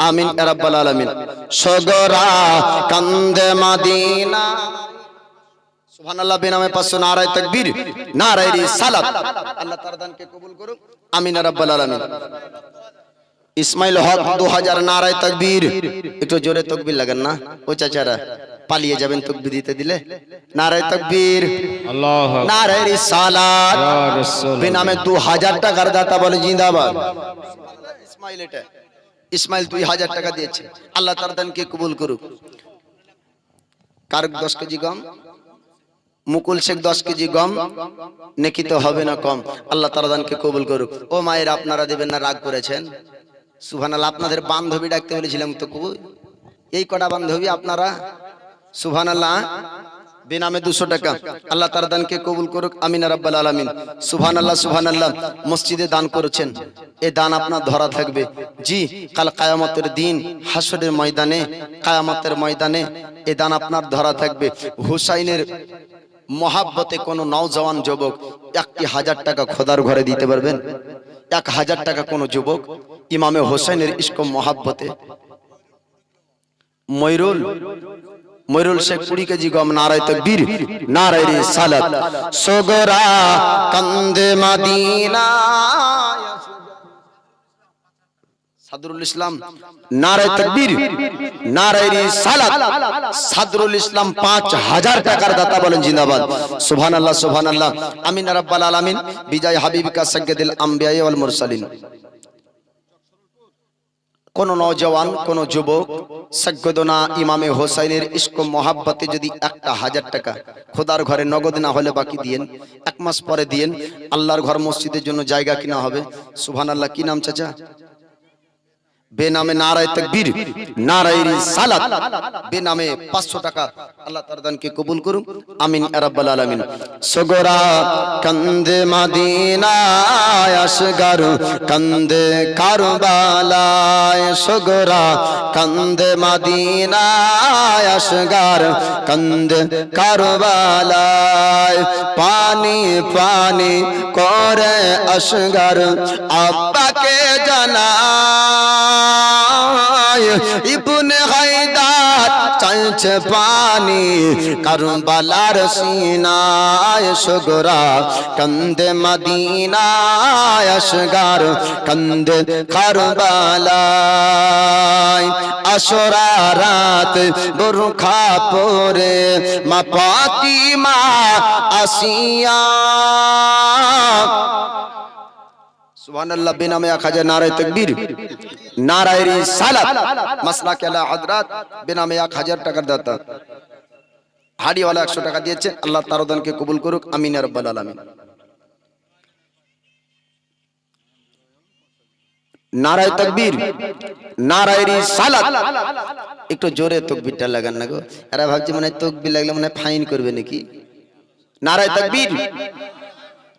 আমিন ইয়া রাব্বাল আলামিন। সগরা কান্দে মদিনা, সুবহানাল্লাহ। বেনামে 500 নারায়ে তাকবীর, নারায়ে রিসালাত। আল্লাহ তার দানকে কবুল করুক, আমিন ইয়া রাব্বাল আলামিন। ইসমাইল হক 2000 নারায়ে তাকবীর। একটু জোরে তাকবীর লাগান না, ও চাচারা পালিয়ে যাবেন তাকবীর দিতে দিলে। নারায়ে তাকবীর, আল্লাহু আকবার, নারায়ে রিসালাত। ইয়া রাসূলুল্লাহ। বেনামে 2000 টাকার দাতা বলে জিন্দাবাদ। ইসমাইল, এটা ইসমাইল 2000 টাকা দিয়েছে, আল্লাহ তার দানকে কবুল করুক। কার 10 কেজি গম, মুকুল শেখ 10 কেজি গম, নেকি তো হবে না কম, আল্লাহ তার দানকে কবুল করুক। ও মায়ের, আপনারা দেবেন না, রাগ করেছেন? সুবহানাল্লাহ। আপনাদের বান্ধবী ডাকতে বলেছিলাম তো, কই এই কটা বান্ধবী আপনারা? সুবহানাল্লাহ। বেনামে 200 টাকা, আল্লাহ তার দানকে কবুল করুক, আমিন ইয়া রাব্বাল আলামিন। সুবহানাল্লাহ, সুবহানাল্লাহ। মসজিদে দান করেছেন, এই দান আপনার ধরা থাকবে। জি, কাল কিয়ামতের দিন হাসরের ময়দানে, কিয়ামতের ময়দানে এই দান আপনার ধরা থাকবে। হুসাইনের মহাব্বতে কোন নওজওয়ান যুবক 1000 টাকা খোদার ঘরে দিতে পারবেন? 1000 টাকা কোন যুবক ইমামে হোসেনের ইশক মহাব্বতে। ময়রুল শেখ 20 কেজি গম, নারায়ে তাকবীর, নারায়ে রিসালাত। সগরা কান্দে মদিনা, সাদরুল ইসলাম, নারায়ে তাকবীর, নারায়ে রিসালাত। সাদরুল ইসলাম 5000 টাকার দাতা বলেন জিন্দাবাদ। সুবহানাল্লাহ, সুবহানাল্লাহ, আমিন ইয়া রাব্বাল আলামিন। বিজয় হাবিবিকা সাইয়্যিদুল আম্বিয়া ওয়াল মুরসালিন। কোন নওজওয়ান, কোন যুবক সাইয়্যিদনা ইমামে হোসেনের ইশক মহাব্বতে যদি 1000 টাকা খোদার ঘরে নগদ না হলে বাকি দিয়েন, 1 মাস পরে দিয়েন, আল্লাহর ঘর মসজিদের জন্য জায়গা কিনা হবে। সুবহানাল্লাহ। কি নাম চাচা? বেনামে নারায়ে তাকবীর, নারায়ে রিসালাত। বেনামে 500 টাকা, আল্লাহ তার দানকে কবুল করুন, আমিন ইয়া রাব্বাল আলামিন। সগরা কান্দে মদিনা, আসগার কান্দে কারবালায়। সগরা কান্দে মদিনা, আসগার কান্দে কারবালায়। পানি পানি করে আসগার আব্বাকে জানা, ইবনে হায়দার চাইছে পানি কারবালার সিনায়। সগরা কান্দে মদিনায়, আসগার কান্দে কারবালায়। আশুরা রাত বুরখা পরে মা ফাতিমা আসিয়া। সুবহানাল্লাহ। বেনামে 1000 নারায়ে তাকবীর, নারায়ে রিসালাত। মাসলাক আলা হযরত, বেনামে 1000 টাকার দাতা। হাড়িওয়ালা 100 টাকা দিয়েছে, আল্লাহ তার দানকে কবুল করুক, আমিন ইয়া রাব্বাল আলামিন। নারায়ে তাকবীর, নারায়ে রিসালাত। একটু জোরে তাকবীরটা লাগান না গো, এরা ভাবছে মনে হয় তাকবীর লাগলে মনে হয় ফাইন করবে নাকি। নারায়ে তাকবীর,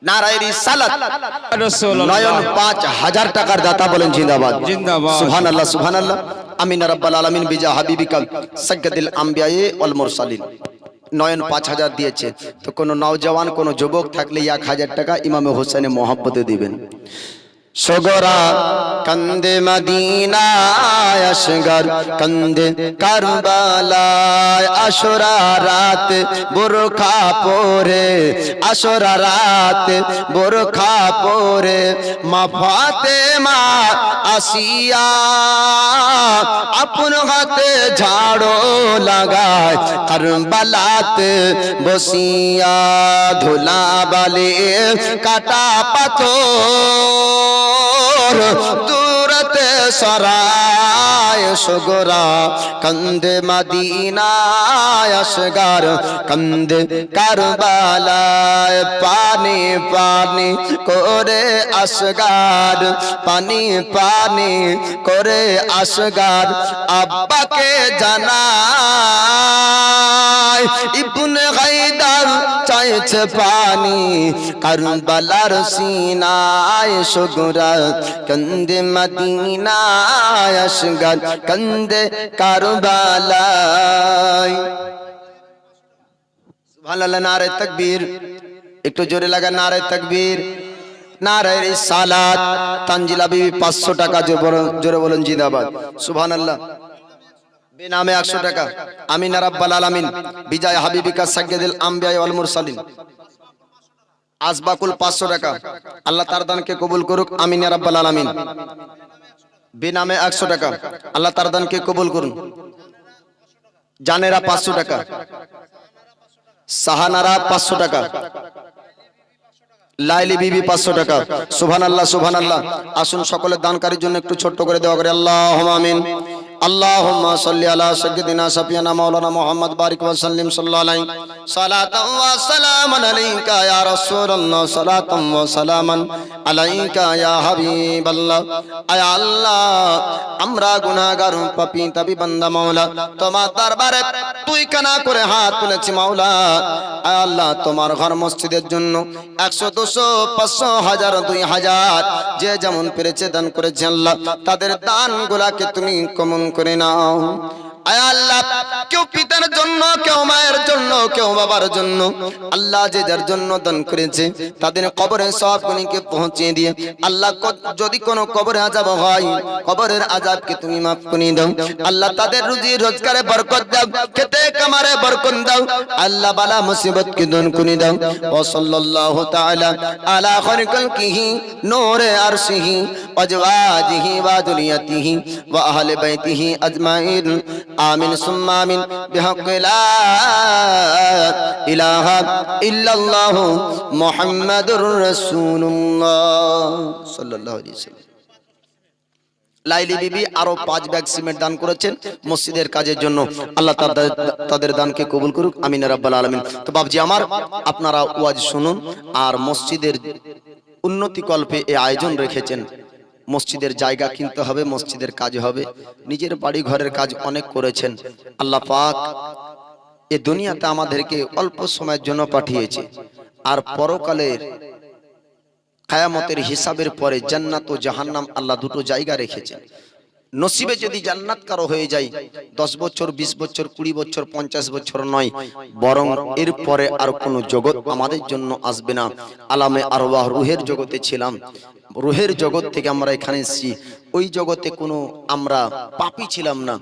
নারায়ে রিসালাত। নয়ন 5000 টাকার দাতা বলেন জিন্দাবাদ, জিন্দাবাদ। সুবহানাল্লাহ, সুবহানাল্লাহ, আমিন ইয়া রাব্বাল আলামিন। বিজা হাবিবিকা সাইয়্যিদুল আম্বিয়া ওয়াল মুরসালিন। নয়ন 5000 দিয়েছে। তো কোন নওজওয়ান, কোন যুবক থাকলে 1000 টাকা ইমামে হোসেনের মহব্বতে দিবেন। সগরা কান্দে মদিনায়, আসগার কান্দে কারবালায়। আশুরা রাত বুরখা পরে, আশুরা রাত বুরখা পরে মা ফাতেমা আসিয়া। আপন হাতে ঝাড়ো লাগায় কারবালাতে বসিয়া। ধুলা বালি কাটা পাথর দূরতে সরায়। সগরা কান্দে মদিনায়, আসগার কান্দে কারবালায়। পানি পানি করে আসগার, পানি পানি করে আসগার আব্বাকে জানায়। ইবনে হায়দার চাইছে পানি কারবালার সিনায়। সগরা কান্দে মদিনায়, আসগার কান্দে কারবালায়। সুবহানাল্লাহ। নারায়ে তাকবীর, একটু জোরে লাগা, নারায়ে তাকবীর, নারায়ে রিসালাত। তানজিলা বিবি 500 টাকা, জোরে বলেন জিন্দাবাদ, সুবহানাল্লাহ। বেনামে 100 টাকা, আমিন রাব্বাল আলামিন, বিজয় হাবিবিকা সাইয়্যিদুল আম্বিয়া ওয়াল মুরসালিন। আসবাকুল 500 টাকা, আল্লাহ তার দানকে কবুল করুক, আমিন রাব্বাল আলামিন। বেনামে 100 টাকা, আল্লাহ তার দানকে কবুল করুন। জানেরা 500 টাকা, সাহানারা 500 টাকা, লাইলি বিবি 500 টাকা, সুবহানাল্লাহ সুবহানাল্লাহ। আসুন সকলের দানকারীর জন্য একটু ছোট্ট করে দেওয়া করে আল্লাহুম্মা আমিন। আল্লাহুম্মা সাল্লি আলা সাইয়্যিদিনা সাফিয়ানা মাওলানা মুহাম্মদ বারিক ওয়া সাল্লিম সাল্লাল্লাহু আলাইহি সালাতান ওয়া সালামান আলাইকা ইয়া রাসূলুল্লাহ, সালাতান ওয়া সালামান আলাইকা ইয়া হাবিবাল্লাহ। আয় আল্লাহ, আমরা গুনাহগার পাপী তাবি বান্দা মাওলা, তোমার দরবারে তুই কানা করে হাত তুলেছি মাওলা। আয় আল্লাহ, তোমার ঘর মসজিদের জন্য 100 200 500 1000 2000 যে যেমন পেরেছে দান করেছে আল্লাহ, তাদের দানগুলোকে তুমি কবুল করে নাও। আয় আল্লাহ, কেউ পিতার জন্য, কেউ মায়ের জন্য, কেউ বাবার জন্য, আল্লাহ যে যার জন্য দান করেছে তাদের কবরের সওয়াবগুলোকে পৌঁছে দিয়ে আল্লাহ, যদি কোনো কবরে আযাব হয়, কবরের আযাবকে তুমি maaf করে দাও আল্লাহ। তাদের রুজি রোজগারে বরকত দাও, খেতে কামারে বরকত দাও আল্লাহ, বালা মুসিবতকে দূর করে দাও। ওয়া সাল্লাল্লাহু তাআলা আলা খালিকিহি নূরে আরশিহি ওয়াজওয়াজিহি ওয়া দুরিয়াতিহি ওয়া আহলি বাইতিহি আজমাইন, আমিন সুম্মা আমিন, বিহাক্কি লা ইলাহা ইল্লাল্লাহু মুহাম্মাদুর রাসূলুল্লাহ সাল্লাল্লাহু আলাইহি ওয়াসাল্লাম। লাইলি বিবি আরো 5 ব্যাগ সিমেন্ট দান করেছেন মসজিদের কাজের জন্য, আল্লাহ তাদের দানকে কবুল করুক, আমিন রাব্বাল আলামিন। তো বাবজি আমার, আপনারা ওয়াজ শুনুন আর মসজিদের উন্নতি কল্পে এই আয়োজন রেখেছেন। মসজিদের জায়গা কিনতে হবে, মসজিদের কাজ হবে, নিজের বাড়ি ঘরের কাজ অনেক করেছেন। আল্লাহ পাক এই দুনিয়াতে আমাদেরকে অল্প সময়ের জন্য পাঠিয়েছে, আর পরকালের কিয়ামতের হিসাবের পরে জান্নাত ও জাহান্নাম আল্লাহ দুটো জায়গা রেখেছেন। নসিবে যদি জান্নাত কারো হয়ে যায় 10 বছর 20 বছর 20 বছর 50 বছর নয়, বরং এর পরে আর কোনো জগৎ আমাদের জন্য আসবে না। আলামে আরওয়াহ রুহের জগতে ছিলাম, রুহের জগৎ থেকে আমরা এখানে এসেছি। ওই জগতে কোনো আমরা পাপী ছিলাম না।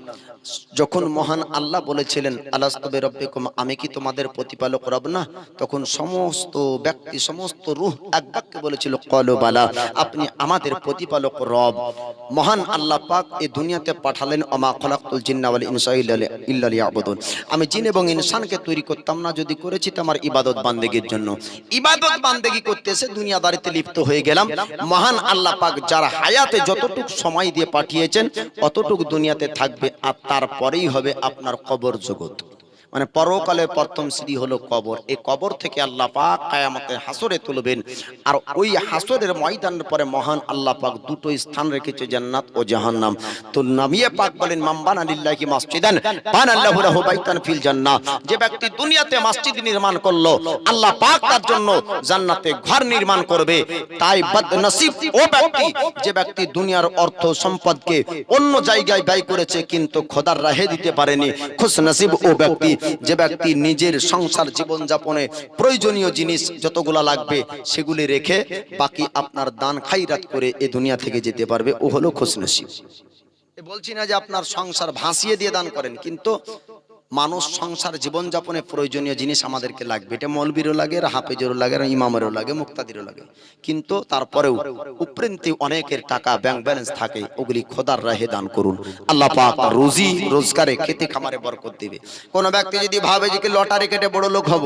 যখন মহান আল্লাহ বলেছিলেন আলাস্তু বিরাব্বিকুম, আমি কি তোমাদের প্রতিপালক রব না, তখন সমস্ত ব্যক্তি, সমস্ত রূহ এক বাক্যে বলেছিল ক্বালু বালা, আপনি আমাদের প্রতিপালক রব। মহান আল্লাহ পাক এই দুনিয়াতে পাঠালেন, ওমা খালাকতুল জিন্না ওয়াল ইনসা ইল্লা লিয়াবুদুন, আমি জিন এবং ইনসানকে তৈরি করতাম না, যদি করেছি তো আমার ইবাদত বান্দেগীর জন্য। ইবাদত বান্দেগী করতে এসে দুনিয়াদারিতে লিপ্ত হয়ে গেলাম। মহান আল্লাহ পাক যারা হায়াতে যতটুকু সময় দিয়ে পাঠিয়েছেন অতটুকু দুনিয়াতে থাকবে, আর তারপরেই হবে আপনার কবর জগৎ। মানে পরকালের প্রথম সিঁড়ি হলো কবর। এই কবর থেকে আল্লাহ পাক কিয়ামতের হাসরে তুলবেন, আর ওই হাসরের ময়দানের পরে মহান আল্লাহ পাক দুটো স্থান রেখেছে, জান্নাত ও জাহান্নাম। তো নবী পাক বলেন, মান বানা লিল্লাহি মাসজিদান বানাল্লাহু লাহু বাইতান ফিল জান্নাহ, যে ব্যক্তি দুনিয়াতে মসজিদ নির্মাণ করলো আল্লাহ পাক তার জন্য জান্নাতে ঘর নির্মাণ করবে। তাই বদনসিব ও ব্যক্তি, যে ব্যক্তি দুনিয়ার অর্থ সম্পদকে অন্য জায়গায় ব্যয় করেছে কিন্তু খোদার রাহে দিতে পারেনি। খুশনসিব ও ব্যক্তি, যে ব্যক্তি নিজের সংসার জীবন যাপনে প্রয়োজনীয় জিনিস যতগুলা লাগবে সেগুলি রেখে বাকি আপনার দান খাইরাত করে এই দুনিয়া থেকে যেতে পারবে, ও হলো খুশনসিব। বলছি না যে আপনার সংসার ভাসিয়ে দিয়ে দান করেন, কিন্তু মানুষ সংসার জীবন যাপনে প্রয়োজনীয় জিনিস আমাদেরকে লাগবে, এটা মৌলবীরও লাগে, হাফেজেরও লাগে, ইমামেরও লাগে, মুক্তাদিরও লাগে, কিন্তু তারপরেও উপরেন্তে অনেকের টাকা ব্যাংক ব্যালেন্স থাকে, ওগুলি খোদার রাহে দান করুন। আল্লাহ পাক রুজি রোজগারে খেতে খামারে বরকত দিবে। কোন ব্যক্তি যদি ভাবে যে লটারি কেটে বড় লোক হব,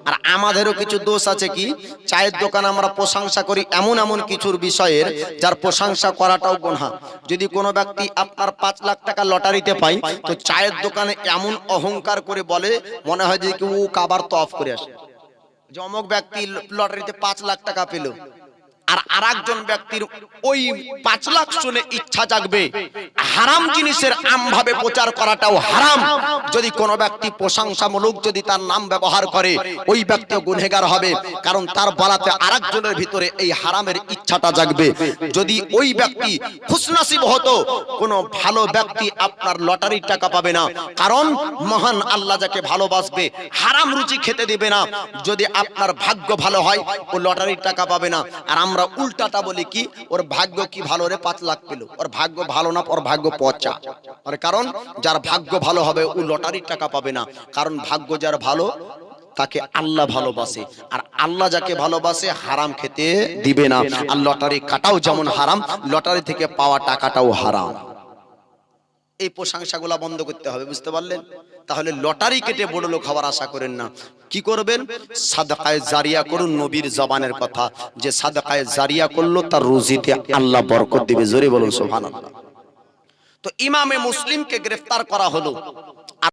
আর আমাদেরও কিছু দোষ আছে, কি চায়ের দোকান আমরা প্রশংসা করি এমন এমন কিছুর বিষয়ের যার প্রশংসা করাটাও গুনাহ। যদি কোনো ব্যক্তি আপনার 5 লাখ টাকা লটারিতে পায়, তো চায়ের দোকানে এমন অহংকার করে বলে, মনে হয় যে কেউ কাবার তওয়াফ করে আসে, যে অমুক ব্যক্তি লটারিতে 5 লাখ টাকা পেল, আর আরেকজন ব্যক্তির ওই 5 লাখ শুনে ইচ্ছা জাগবে। হারাম জিনিসের আমভাবে প্রচার করাটাও হারাম। যদি কোনো ব্যক্তি প্রশংসামূলক যদি তার নাম ব্যবহার করে, ওই ব্যক্তিও গুনহেগার হবে, কারণ তার বলাতে আরেকজনের ভিতরে এই হারামের ইচ্ছাটা জাগবে। যদি ওই ব্যক্তি খুশনসিব হতো, কোনো ভালো ব্যক্তি আপনার লটারির টাকা পাবে না, কারণ মহান আল্লাহ যাকে ভালোবাসবে হারাম রুচি খেতে দিবে না। যদি আপনার ভাগ্য ভালো হয়, ও লটারির টাকা পাবে না। আর আমরা উল্টাটা বলি কি, ওর ভাগ্য কি ভালো রে 5 লাখ পেল, ওর ভাগ্য ভালো না, ওর ভাগ্য পচা। আর কারণ যার ভাগ্য ভালো হবে ও লটারির টাকা পাবে না, কারণ ভাগ্য যার ভালো তাকে আল্লাহ ভালোবাসে, আর আল্লাহ যাকে ভালোবাসে হারাম খেতে দিবে না। আর লটারি কাটাও যেমন হারাম, লটারি থেকে পাওয়া টাকাটাও হারাম। এই প্রশংসাগুলা বন্ধ করতে হবে, বুঝতে পারলেন? তাহলে লটারি কেটে বড় লোক হওয়ার আশা করেন না। কি করবেন? সাদাকায়ে জারিয়া করুন। নবীর জবানের কথা, যে সাদাকায়ে জারিয়া করলো তার রুজিতে আল্লাহ বরকত দিবে। জোরে বলুন সুবহানাল্লাহ। তো ইমামে মুসলিমকে গ্রেফতার করা হলো।